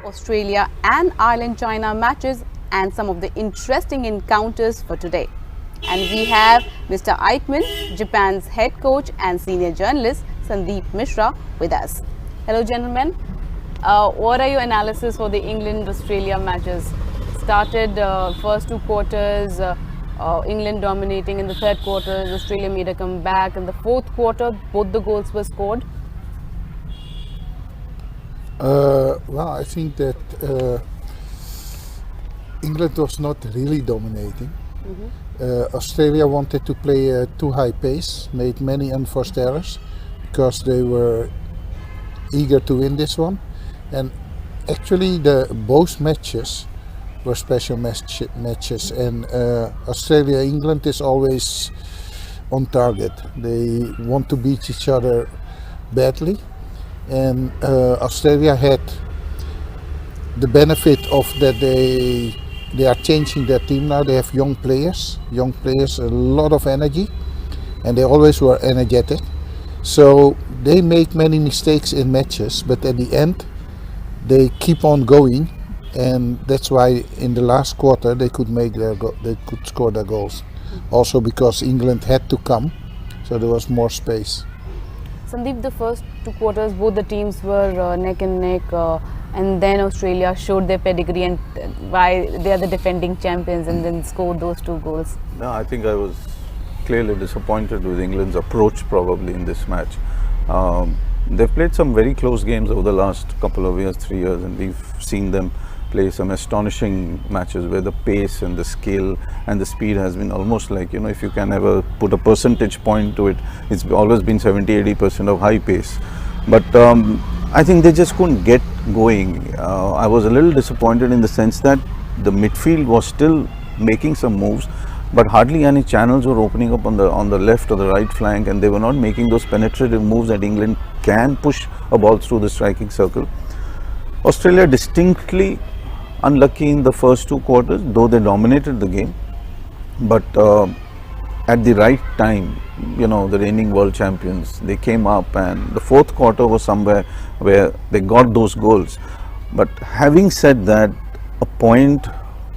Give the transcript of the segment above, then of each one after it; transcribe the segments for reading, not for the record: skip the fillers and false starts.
Australia and Ireland-China matches and some of the interesting encounters for today. And we have Mr. Aikman, Japan's head coach and senior journalist Sandeep Mishra with us. Hello gentlemen, what are your analysis for the England-Australia matches? Started first two quarters, England dominating. In the third quarter, Australia made a comeback. In the fourth quarter, both the goals were scored. Well, I think that England was not really dominating. Australia wanted to play a too high pace, made many unforced errors because they were eager to win this one. And actually, both matches were special matches, and Australia-England is always on target. They want to beat each other badly, and Australia had the benefit of that they are changing their team now. They have young players, a lot of energy, and they always were energetic. So they make many mistakes in matches, but at the end they keep on going, and that's why in the last quarter they could score their goals. Also because England had to come, so there was more space. Sandeep, the first two quarters, both the teams were neck and neck, and then Australia showed their pedigree and why they are the defending champions, and then scored those two goals. No, I think I was clearly disappointed with England's approach probably in this match. They've played some very close games over the last couple of years, 3 years, and we've seen them play some astonishing matches where the pace and the skill and the speed has been almost like, you know, if you can ever put a percentage point to it, it's always been 70-80% of high pace. But I think they just couldn't get going. I was a little disappointed in the sense that the midfield was still making some moves, but hardly any channels were opening up on the left or the right flank, and they were not making those penetrative moves that England can push a ball through the striking circle. Australia distinctly unlucky in the first two quarters, though they dominated the game, but at the right time, you know, the reigning world champions, they came up, and the fourth quarter was somewhere where they got those goals. But having said that, a point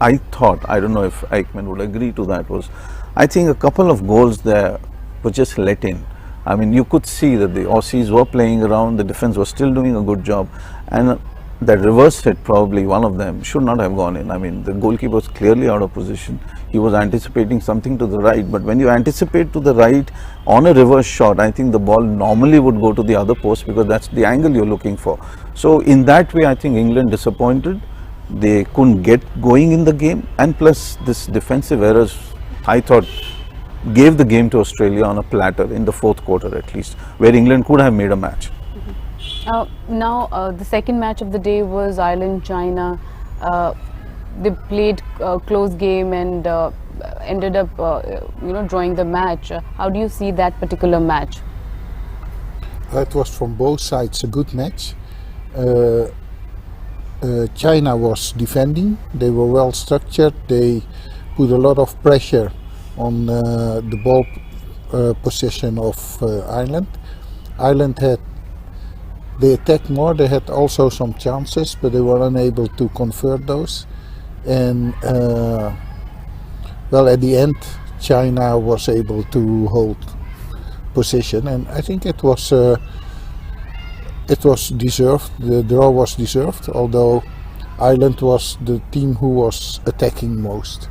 I thought, I don't know if Aikman would agree to that, was I think a couple of goals there were just let in. I mean, you could see that the Aussies were playing around, the defense was still doing a good job, and that reverse hit, probably one of them, should not have gone in. I mean, the goalkeeper was clearly out of position. He was anticipating something to the right, but when you anticipate to the right on a reverse shot, I think the ball normally would go to the other post because that's the angle you're looking for. So in that way, I think England disappointed. They couldn't get going in the game, and plus this defensive errors, I thought, gave the game to Australia on a platter in the fourth quarter at least, where England could have made a match. Now, the second match of the day was Ireland-China. They played a close game and ended up, drawing the match. How do you see that particular match? It was from both sides a good match. China was defending. They were well structured. They put a lot of pressure on the ball possession of Ireland. Ireland they attacked more. They had also some chances, but they were unable to convert those. And well, at the end, China was able to hold position, and I think it was deserved. The draw was deserved, although Ireland was the team who was attacking most.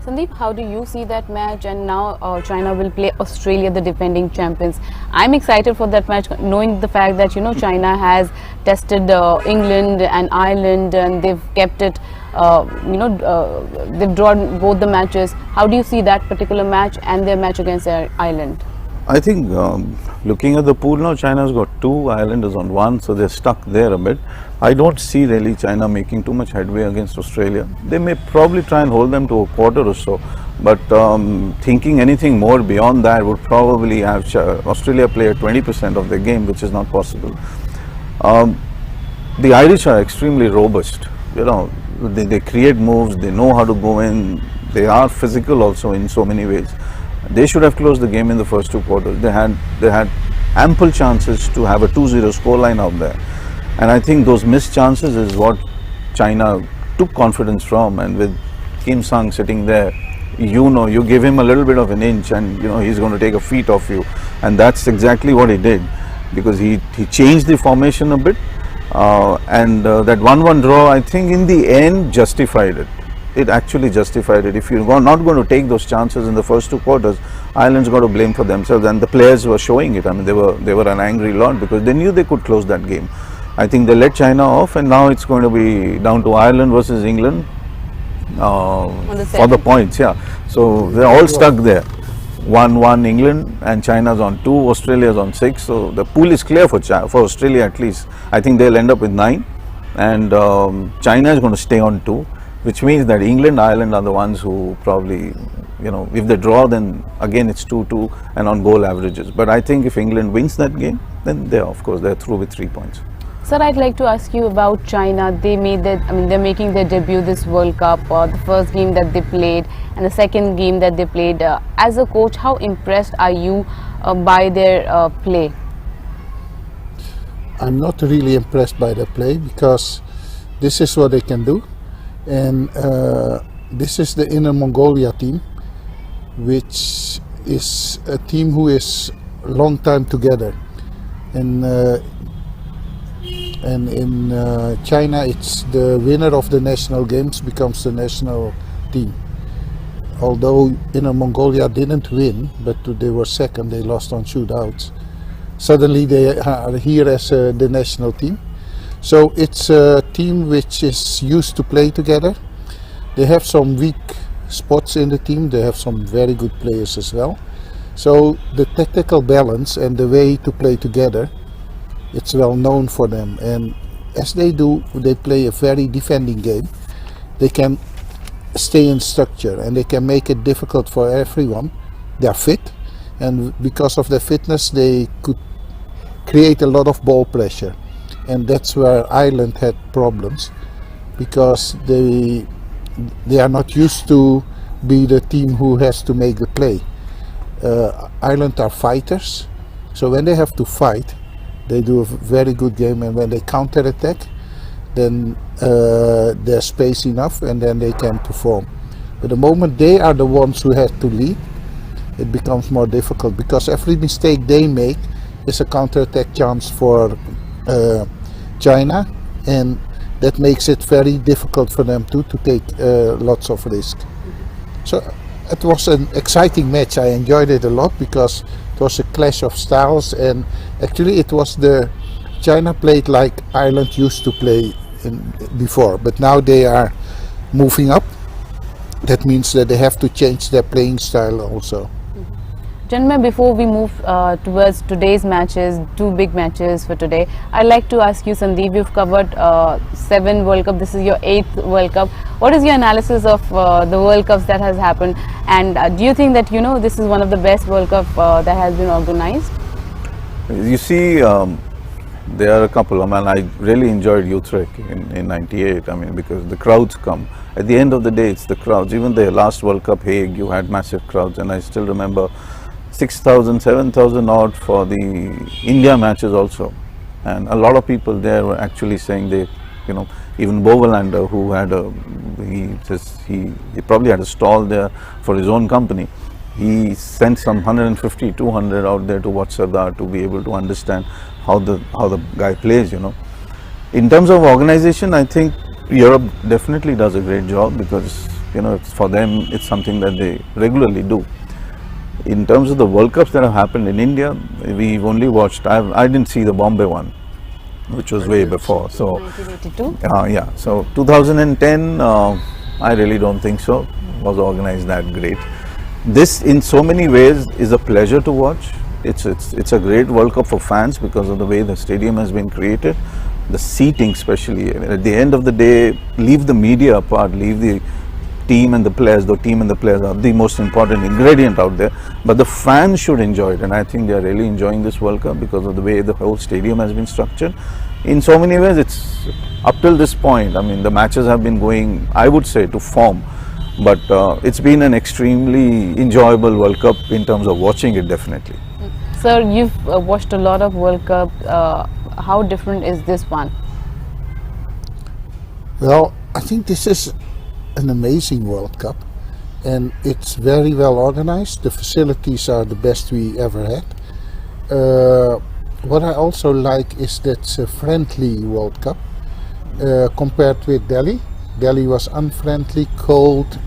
Sandeep, how do you see that match? And now China will play Australia, the defending champions. I'm excited for that match, knowing the fact that, you know, China has tested England and Ireland, and they've kept it, they've drawn both the matches. How do you see that particular match and their match against Ireland? I think looking at the pool now, China's got 2, Ireland is on 1, so they're stuck there a bit. I don't see really China making too much headway against Australia. They may probably try and hold them to a quarter or so, but thinking anything more beyond that would probably have Australia play at 20% of their game, which is not possible. The Irish are extremely robust. You know, they create moves, they know how to go in, they are physical also in so many ways. They should have closed the game in the first two quarters. They had ample chances to have a 2-0 scoreline out there. And I think those missed chances is what China took confidence from. And with Kim Sang sitting there, you give him a little bit of an inch and he's going to take a feet off you. And that's exactly what he did, because he changed the formation a bit. That 1-1 draw, I think in the end justified it. It actually justified it. If you're not going to take those chances in the first 2 quarters, Ireland's got to blame for themselves, and the players were showing it. I mean, they were an angry lot because they knew they could close that game. I think they let China off, and now it's going to be down to Ireland versus England for the points. Yeah, so they're all stuck there. 1-1 England, and China's on 2, Australia's on 6. So the pool is clear for Australia at least. I think they'll end up with 9, and China is going to stay on 2, which means that England, Ireland are the ones who probably, if they draw, then again it's 2-2 and on goal averages. But I think if England wins that game, then they're through with 3 points. Sir, I'd like to ask you about China. They're making their debut this World Cup, the first game that they played and the second game that they played. As a coach, how impressed are you by their play? I'm not really impressed by their play, because this is what they can do. And this is the Inner Mongolia team, which is a team who is a long time together. And in China, it's the winner of the national games becomes the national team. Although Inner Mongolia didn't win, but they were second, they lost on shootouts. Suddenly they are here as the national team. So it's a team which is used to play together. They have some weak spots in the team. They have some very good players as well. So the tactical balance and the way to play together, it's well known for them. And as they do, they play a very defending game. They can stay in structure and they can make it difficult for everyone. They are fit, and because of their fitness, they could create a lot of ball pressure. And that's where Ireland had problems, because they are not used to be the team who has to make the play. Ireland are fighters, so when they have to fight, they do a very good game, and when they counter-attack, then there's space enough, and then they can perform. But the moment they are the ones who have to lead, it becomes more difficult, because every mistake they make is a counter-attack chance for China, and that makes it very difficult for them to take lots of risk. So it was an exciting match. I enjoyed it a lot because it was a clash of styles, and actually it was China played like Ireland used to play before, but now they are moving up. That means that they have to change their playing style also. Gentlemen, before we move towards today's matches, 2 big matches for today, I'd like to ask you, Sandeep, you've covered 7 World Cup, this is your 8th World Cup. What is your analysis of the World Cups that has happened, and do you think that this is one of the best World Cup that has been organized? You see, there are a couple. I really enjoyed Utrecht in '98. Because the crowds come. At the end of the day, it's the crowds. Even the last World Cup, Hague, you had massive crowds, and I still remember 6,000, 7,000 odd for the India matches also. And a lot of people there were actually saying even Bovelander, who had he probably had a stall there for his own company. He sent some 150, 200 out there to watch Sardar to be able to understand how the guy plays. In terms of organization, I think Europe definitely does a great job, because for them it's something that they regularly do. In terms of the World Cups that have happened in India, we've only watched. I didn't see the Bombay one, which was way before. So 1982. Yeah. So 2010, I really don't think so. Was organized that great. This, in so many ways, is a pleasure to watch. It's a great World Cup for fans because of the way the stadium has been created, the seating especially. At the end of the day, leave the media apart, leave the team and the players. The team and the players are the most important ingredient out there, but the fans should enjoy it, and I think they are really enjoying this World Cup because of the way the whole stadium has been structured. In so many ways, it's up till this point. The matches have been going, I would say, to form. But it's been an extremely enjoyable World Cup in terms of watching it, definitely. Sir, you've watched a lot of World Cup. How different is this one? Well, I think this is an amazing World Cup, and it's very well organized. The facilities are the best we ever had. What I also like is that it's a friendly World Cup compared with Delhi. Delhi was unfriendly, cold,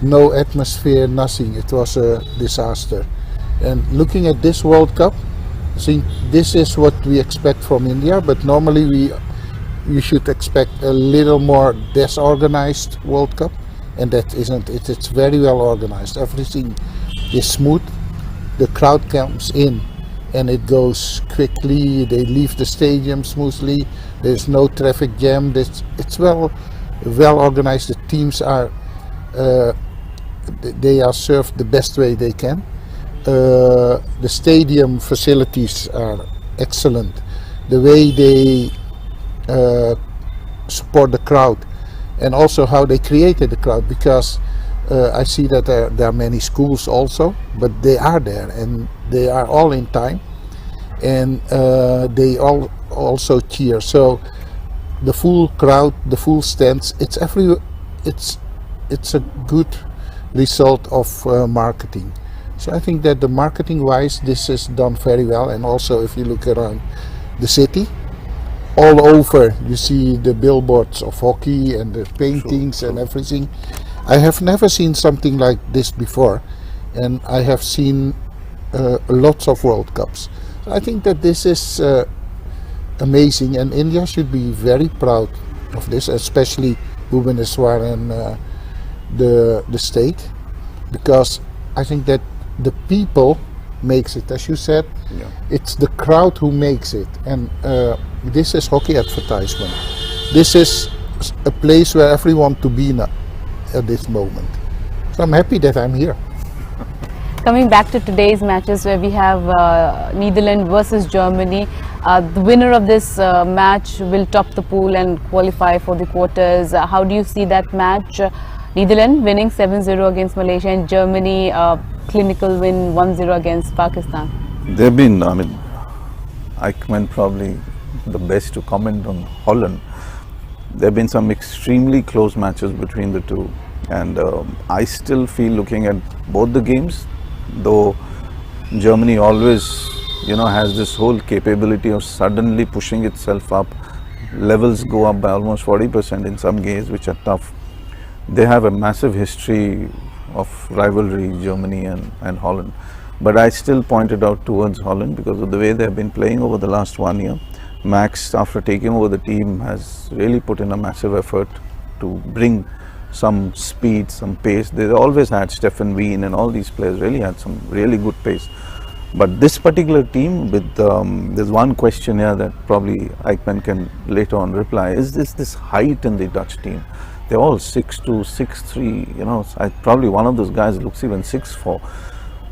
no atmosphere, nothing. It was a disaster. And looking at this World Cup, I think this is what we expect from India, but normally you should expect a little more disorganized World Cup, and that isn't it. It's very well organized. Everything is smooth. The crowd comes in and it goes quickly. They leave the stadium smoothly. There's no traffic jam. It's well organized. The teams are they are served the best way they can. The stadium facilities are excellent. The way they support the crowd, and also how they created the crowd, because I see that there are many schools also, but they are there and they are all in time, and they all also cheer. So the full crowd, the full stands, it's a good result of marketing. So I think that the marketing wise this is done very well. And also if you look around the city, all over you see the billboards of hockey and the paintings and everything. I have never seen something like this before, and I have seen lots of World Cups. So I think that this is amazing, and India should be very proud of this, especially Bhubaneswar and the state, because I think that the people makes it, as you said. Yeah. It's the crowd who makes it, and this is hockey advertisement. This is a place where everyone to be now at this moment. So I'm happy that I'm here. Coming back to today's matches, where we have Netherlands versus Germany, the winner of this match will top the pool and qualify for the quarters. How do you see that match? Netherlands winning 7-0 against Malaysia, and Germany clinical win 1-0 against Pakistan. They've been, I mean, Eichmann probably the best to comment on Holland. There have been some extremely close matches between the two, and I still feel, looking at both the games, though Germany always, you know, has this whole capability of suddenly pushing itself up. Levels go up by almost 40% in some games, which are tough. They have a massive history of rivalry, Germany and Holland. But I still pointed out towards Holland because of the way they have been playing over the last 1 year. Max, after taking over the team, has really put in a massive effort to bring some speed, some pace. They always had Stefan Wien, and all these players really had some really good pace. But this particular team, with there's one question here that probably Eichmann can later on reply: is this height in the Dutch team? They're all 6'2", 6'3". You know, probably one of those guys looks even 6'4".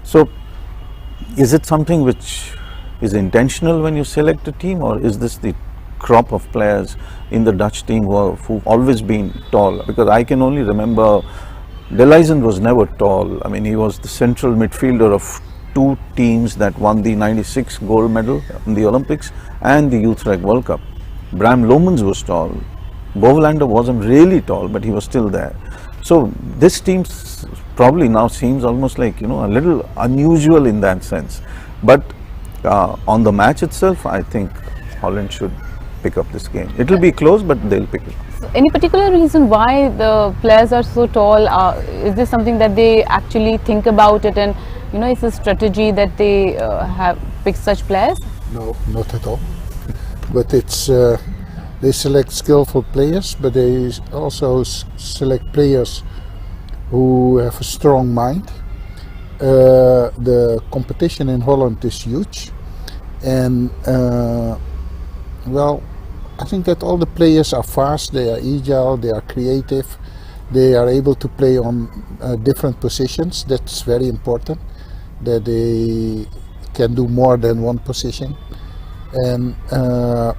So, is it something which is intentional when you select a team, or is this the crop of players in the Dutch team who've always been tall? Because I can only remember De Leijzen was never tall. I mean, he was the central midfielder of two teams that won the '96 gold medal in the Olympics and the Youth Rec World Cup. Bram Lomans was tall. Bovelander wasn't really tall, but he was still there. So this team probably now seems almost like, you know, a little unusual in that sense. But on the match itself, I think Holland should pick up this game. It will be close, but they'll pick it up. So any particular reason why the players are so tall? Is this something that they actually think about it, and you know, it's a strategy that they have picked such players? No, not at all. But it's they select skillful players, but they also select players who have a strong mind. The competition in Holland is huge, and well, I think that all the players are fast, they are agile, they are creative, they are able to play on different positions. That's very important, that they can do more than one position, and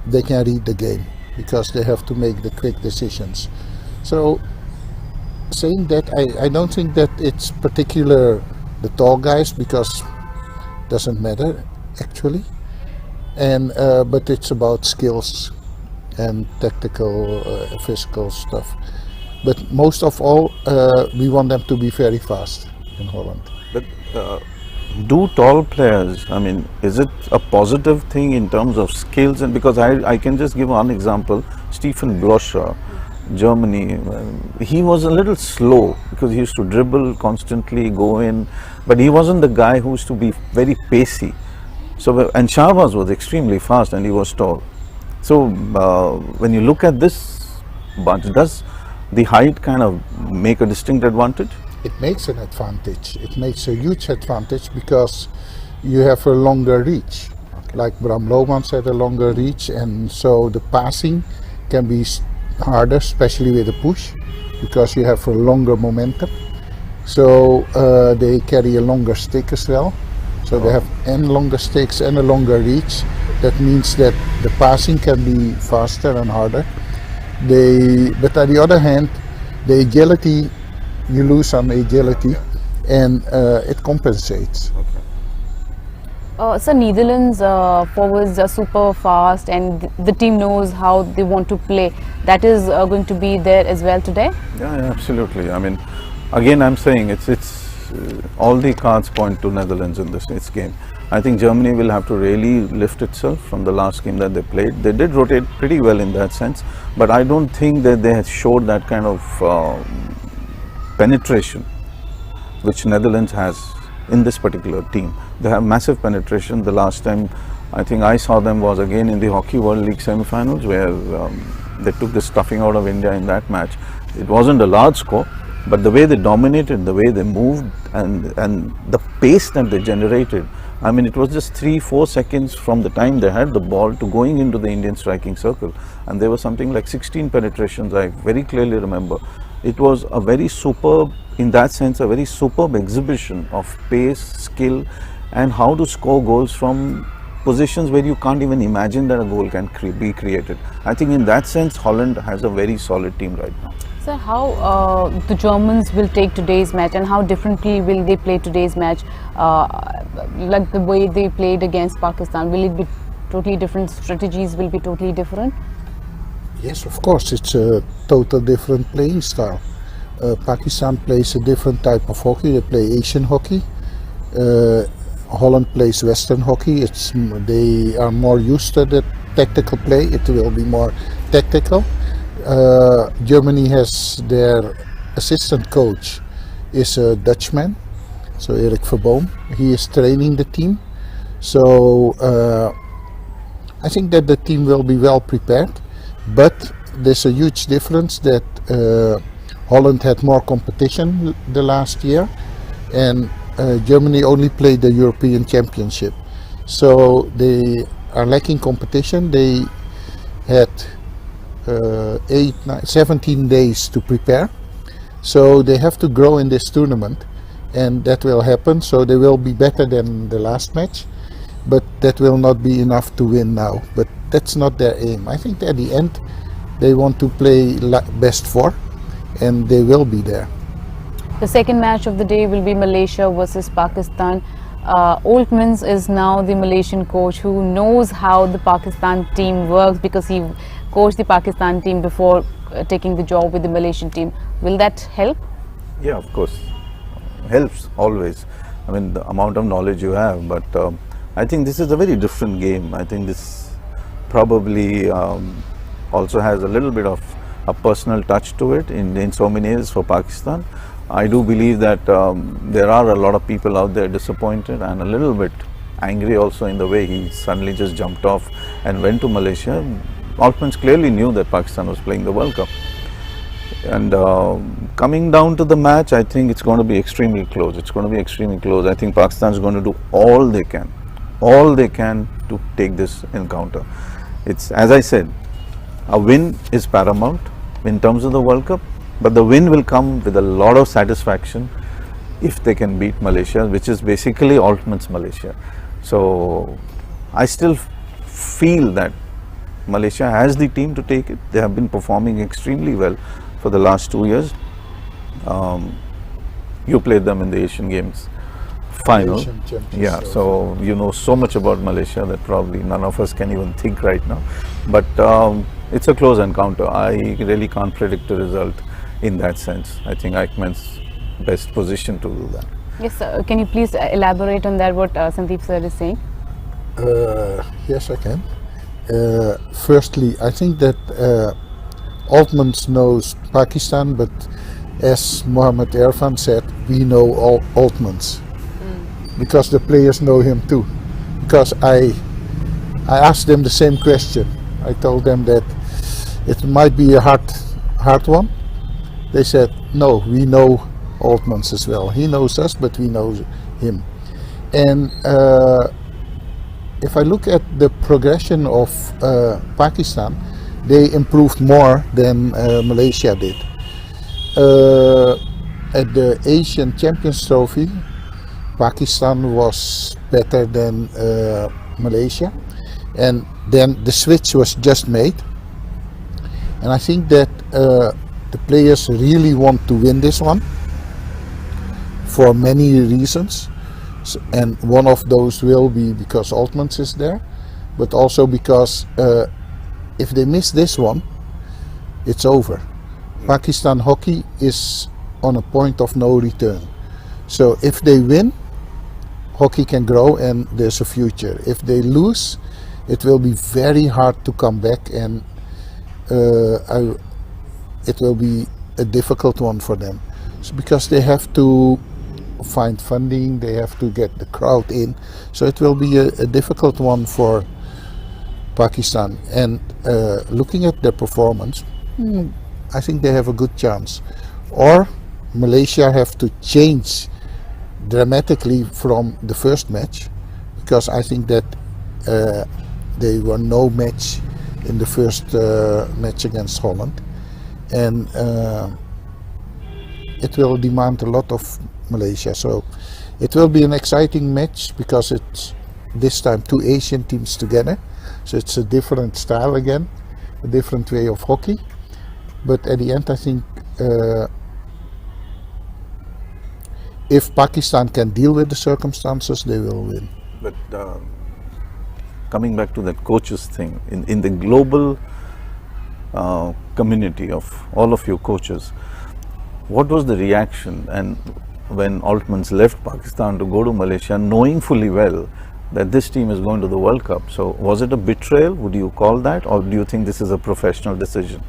they can read the game because they have to make the quick decisions. So saying that, I don't think that it's particular the tall guys, because doesn't matter actually, and but it's about skills and tactical, physical stuff. But most of all, we want them to be very fast in Holland. But do tall players, I mean, is it a positive thing in terms of skills? And because I can just give one example, Stefan Bloscher, Germany, he was a little slow because he used to dribble constantly, go in, but he wasn't the guy who used to be very pacey. So, and Shahbaz was extremely fast and he was tall. So, when you look at this bunch, does the height kind of make a distinct advantage? It makes an advantage. It makes a huge advantage because you have a longer reach. Like Bram Lomans had a longer reach, and so the passing can be harder, especially with a push, because you have a longer momentum. So they carry a longer stick as well. So they have longer sticks and a longer reach. That means that the passing can be faster and harder. But on the other hand, the agility, you lose on agility, and it compensates. So Netherlands forwards are super fast, and the team knows how they want to play. That is going to be there as well today. Yeah, absolutely. I mean, again, I'm saying it's all the cards point to Netherlands in this game. I think Germany will have to really lift itself from the last game that they played. They did rotate pretty well in that sense, but I don't think that they have showed that kind of penetration which Netherlands has in this particular team. They have massive penetration. The last time I think I saw them was again in the Hockey World League semi-finals, where they took the stuffing out of India in that match. It wasn't a large score, but the way they dominated, the way they moved, and the pace that they generated, I mean, it was just 3-4 seconds from the time they had the ball to going into the Indian striking circle, and there was something like 16 penetrations. I very clearly remember. It was a very superb, in that sense, a very superb exhibition of pace, skill, and how to score goals from positions where you can't even imagine that a goal can be created. I think in that sense, Holland has a very solid team right now. So how the Germans will take today's match, and how differently will they play today's match, like the way they played against Pakistan? Will it be totally different? Strategies will be totally different? Yes, of course, it's a total different playing style. Pakistan plays a different type of hockey. They play Asian hockey. Holland plays Western hockey. They are more used to the tactical play. It will be more tactical. Germany has their assistant coach is a Dutchman, so Erik Verboom. He is training the team. So I think that the team will be well prepared. But there's a huge difference that Holland had more competition the last year, and Germany only played the European Championship. So they are lacking competition. They had 17 days to prepare. So they have to grow in this tournament, and that will happen. So they will be better than the last match, but that will not be enough to win now. But that's not their aim. I think at the end they want to play best four, and they will be there. The second match of the day will be Malaysia versus Pakistan. Oltmans is now the Malaysian coach who knows how the Pakistan team works, because he coached the Pakistan team before taking the job with the Malaysian team. Will that help? Yeah, of course. Helps always. I mean, the amount of knowledge you have, but I think this is a very different game. I think this probably also has a little bit of a personal touch to it in so many ways for Pakistan. I do believe that there are a lot of people out there disappointed and a little bit angry also in the way he suddenly just jumped off and went to Malaysia. Oltmans clearly knew that Pakistan was playing the World Cup. And coming down to the match, I think it's going to be extremely close. It's going to be extremely close. I think Pakistan is going to do all they can to take this encounter. It's, as I said, a win is paramount in terms of the World Cup, but the win will come with a lot of satisfaction if they can beat Malaysia, which is basically Oltmans' Malaysia. So I still feel that Malaysia has the team to take it. They have been performing extremely well for the last 2 years. You played them in the Asian Games final. Yeah, so you know so much about Malaysia that probably none of us can even think right now. But it's a close encounter. I really can't predict the result in that sense. I think Eichmann's best position to do that. Yes, sir. Can you please elaborate on that, what Sandeep sir is saying? Yes, I can. Firstly, I think that Altmans knows Pakistan, but as Mohammad Irfan said, we know all Altmans because the players know him too. Because I asked them the same question. I told them that it might be a hard one. They said, no, we know Altmans as well. He knows us, but we know him. And if I look at the progression of Pakistan, they improved more than Malaysia did. At the Asian Champions Trophy, Pakistan was better than Malaysia, and then the switch was just made. And I think that the players really want to win this one for many reasons. And one of those will be because Altmans is there, but also because if they miss this one, it's over. Pakistan hockey is on a point of no return. So if they win, hockey can grow and there's a future. If they lose, it will be very hard to come back, and it will be a difficult one for them. So because they have to find funding, they have to get the crowd in, so it will be a difficult one for Pakistan. And looking at their performance, I think they have a good chance. Or Malaysia have to change dramatically from the first match, because I think that they were no match in the first match against Holland, and it will demand a lot of Malaysia. So it will be an exciting match because it's this time two Asian teams together, so it's a different style again, a different way of hockey. But at the end, I think if Pakistan can deal with the circumstances, they will win. But coming back to that coaches thing, in the global community of all of you coaches, what was the reaction and when Altmans left Pakistan to go to Malaysia, knowing fully well that this team is going to the World Cup? So was it a betrayal, would you call that, or do you think this is a professional decision?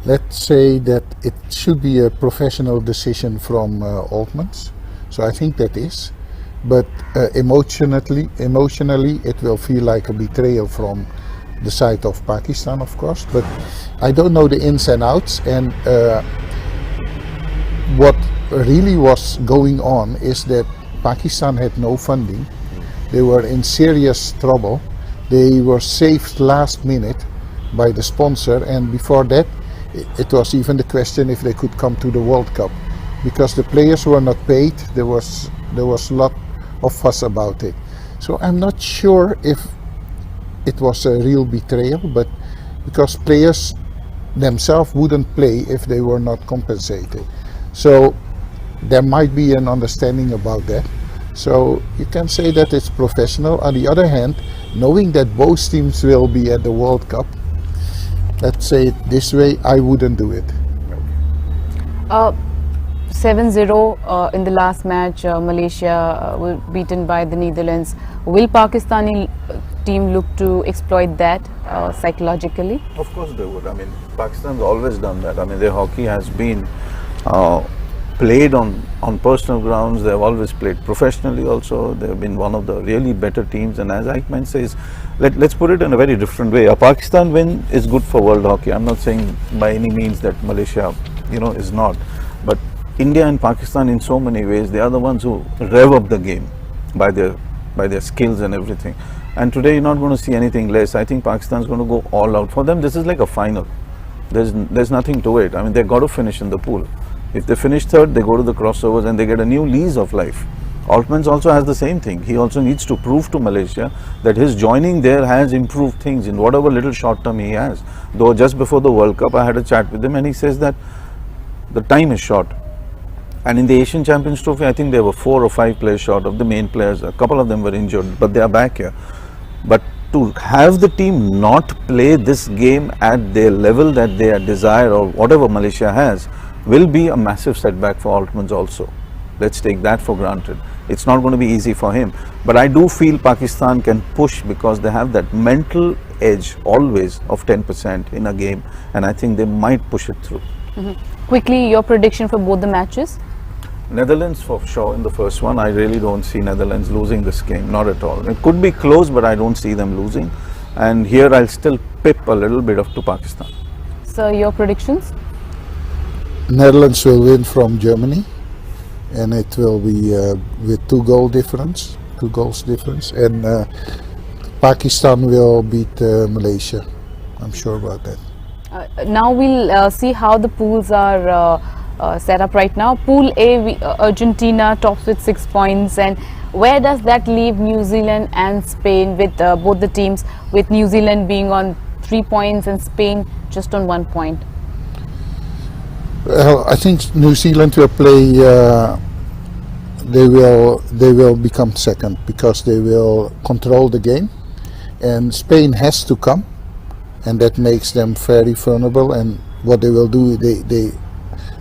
Let's say that it should be a professional decision from Altmans. So I think that is. But emotionally, it will feel like a betrayal from the side of Pakistan, of course. But I don't know the ins and outs. And what really was going on is that Pakistan had no funding. They were in serious trouble. They were saved last minute by the sponsor, and before that it was even the question if they could come to the World Cup, because the players were not paid. There was a lot of fuss about it. So I'm not sure if it was a real betrayal, but because players themselves wouldn't play if they were not compensated. So there might be an understanding about that. So you can say that it's professional. On the other hand, knowing that both teams will be at the World Cup, let's say it this way, I wouldn't do it. 7-0 in the last match, Malaysia were beaten by the Netherlands. Will Pakistani team look to exploit that psychologically? Of course they would. I mean, Pakistan's always done that. I mean, their hockey has been played on personal grounds. They have always played professionally also. They have been one of the really better teams. And as Eichmann says, let's put it in a very different way. A Pakistan win is good for world hockey. I'm not saying by any means that Malaysia, is not. But India and Pakistan, in so many ways, they are the ones who rev up the game by their skills and everything. And today you're not going to see anything less. I think Pakistan's going to go all out. For them, this is like a final. There's nothing to it. I mean, they've got to finish in the pool. If they finish third, they go to the crossovers and they get a new lease of life. Altmans also has the same thing. He also needs to prove to Malaysia that his joining there has improved things in whatever little short term he has. Though just before the World Cup, I had a chat with him and he says that the time is short. And in the Asian Champions Trophy, I think there were 4 or 5 players short of the main players. A couple of them were injured, but they are back here. But to have the team not play this game at their level that they desire, or whatever Malaysia has, will be a massive setback for Altmans also. Let's take that for granted. It's not going to be easy for him. But I do feel Pakistan can push because they have that mental edge always of 10% in a game, and I think they might push it through. Quickly, your prediction for both the matches? Netherlands for sure in the first one. I really don't see Netherlands losing this game, not at all. It could be close, but I don't see them losing. And here I'll still pip a little bit to Pakistan. So, your predictions? Netherlands will win from Germany, and it will be with 2 goals difference, and Pakistan will beat Malaysia. I'm sure about that. Now we'll see how the pools are set up right now. Pool A, Argentina tops with 6 points, and where does that leave New Zealand and Spain with both the teams, with New Zealand being on 3 points and Spain just on 1 point? Well, I think New Zealand will play. They will become second because they will control the game, and Spain has to come, and that makes them very vulnerable. And what they will do, they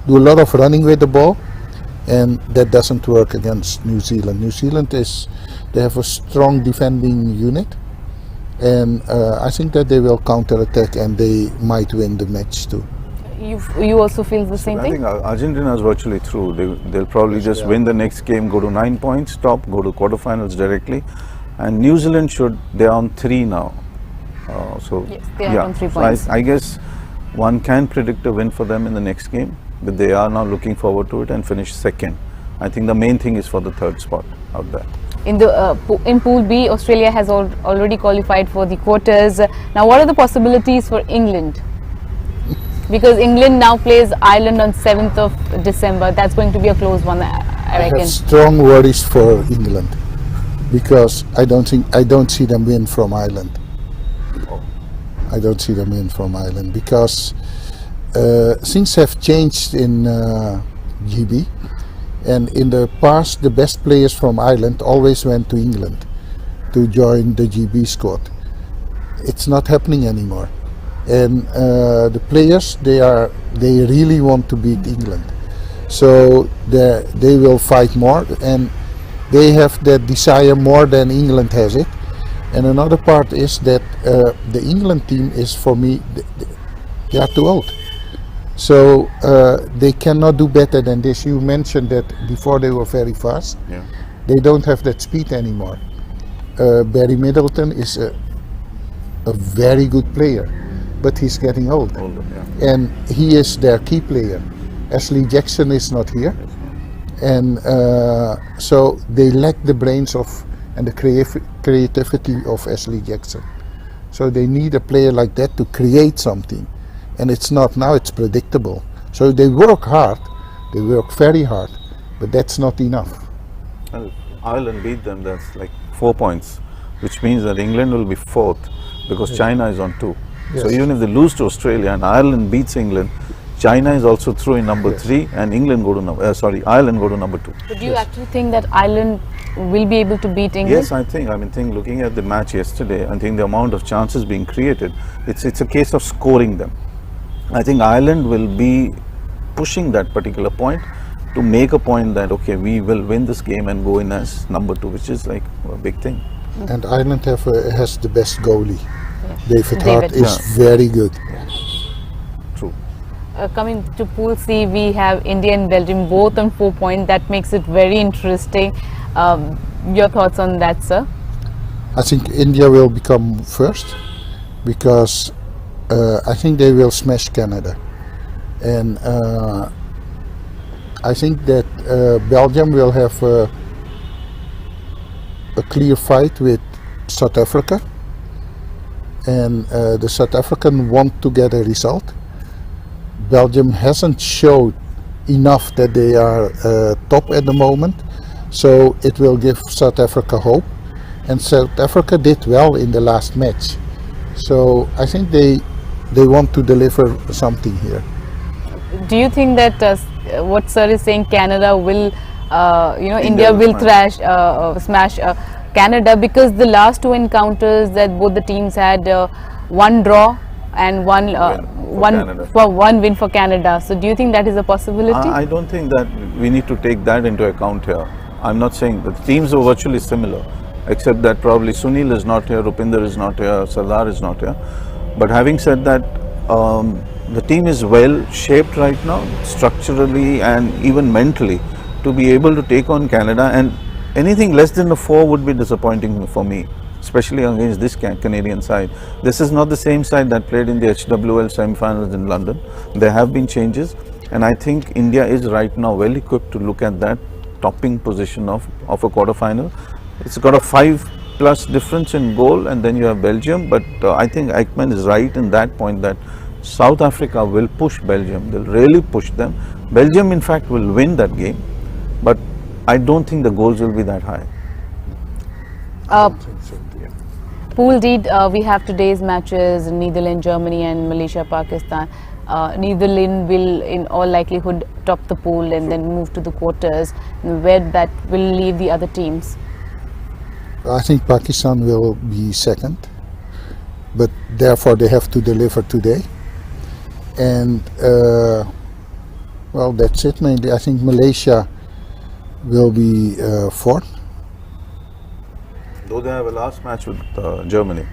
do a lot of running with the ball, and that doesn't work against New Zealand. New Zealand they have a strong defending unit, and I think that they will counter-attack and they might win the match too. You also feel the same I thing? think Argentina is virtually through. They'll probably just win the next game, go to 9 points, top, go to quarterfinals directly. And New Zealand they're on 3 now. Yes, they are on 3 So points. I guess one can predict a win for them in the next game, but they are now looking forward to it and finish second. I think the main thing is for the 3rd spot out there. In Pool B, Australia has already qualified for the quarters. Now, what are the possibilities for England? Because England now plays Ireland on 7th of December. That's going to be a close one, I reckon. I have strong worries for England because I don't see them win from Ireland. I don't see them win from Ireland because things have changed in GB, and in the past the best players from Ireland always went to England to join the GB squad. It's not happening anymore, and the players they really want to beat England, so they will fight more, and they have that desire more than England has it. And another part is that the England team is, for me, they are too old. So they cannot do better than this. You mentioned that before they were very fast. Yeah. They don't have that speed anymore. Barry Middleton is a very good player, but he's getting old. Older, yeah. And he is their key player. Ashley Jackson is not here. And so they lack the brains and the creativity of Ashley Jackson. So they need a player like that to create something. And it's not now, it's predictable. So they work hard, they work very hard, but that's not enough. Well, Ireland beat them, that's like 4 points, which means that England will be 4th because China is on 2. Yes. So even if they lose to Australia and Ireland beats England, China is also through in number 3 and England go to Ireland go to number 2. But do you actually think that Ireland will be able to beat England? Yes, I think looking at the match yesterday, I think the amount of chances being created, it's a case of scoring them. I think Ireland will be pushing that particular point to make a point that, okay, we will win this game and go in as number 2, which is like a big thing. And Ireland has the best goalie. David Hart David. is very good. True. Coming to Pool C, we have India and Belgium both on 4 points. That makes it very interesting. Your thoughts on that, sir? I think India will become first because I think they will smash Canada. And I think that Belgium will have a clear fight with South Africa. And the South African want to get a result. Belgium hasn't showed enough that they are top at the moment, so it will give South Africa hope. And South Africa did well in the last match, so I think they want to deliver something here. Do you think that what sir is saying, Canada will, India will will smash Canada, because the last two encounters that both the teams had one draw and one win for Canada. So do you think that is a possibility? I don't think that we need to take that into account here. I'm not saying that the teams are virtually similar, except that probably Sunil is not here, Rupinder is not here, Sardar is not here. But having said that, the team is well shaped right now, structurally and even mentally, to be able to take on Canada, and anything less than a 4 would be disappointing for me, especially against this Canadian side. This is not the same side that played in the HWL semi-finals in London. There have been changes, and I think India is right now well equipped to look at that topping position of a quarter-final. It's got a 5+ difference in goal, and then you have Belgium, but I think Aikman is right in that point that South Africa will push Belgium. They'll really push them. Belgium in fact will win that game, but I don't think the goals will be that high. Pool D, we have today's matches: Netherlands, Germany, and Malaysia, Pakistan. Netherlands will, in all likelihood, top the pool and then move to the quarters. Where that will leave the other teams? I think Pakistan will be second, but therefore they have to deliver today. And well, that's it mainly. I think Malaysia will be fourth. Though they have a last match with Germany.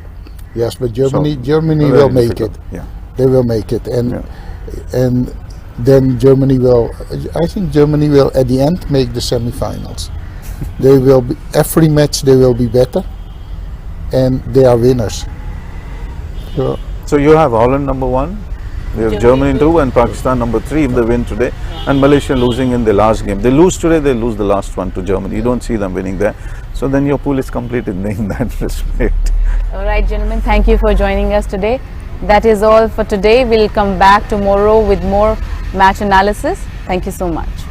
Yes, but Germany very will make it. difficult. Yeah. They will make it, and Yeah. and then Germany will. I think Germany will at the end make the semi-finals. They will be, every match they will be better, and they are winners. So you have Holland number 1, we have Germany 2, and Pakistan number 3 if they win today, and Malaysia losing in the last game. They lose today, they lose the last one to Germany. You don't see them winning there. So then your pool is completed in that respect. All right, gentlemen, thank you for joining us today. That is all for today. We'll come back tomorrow with more match analysis. Thank you so much.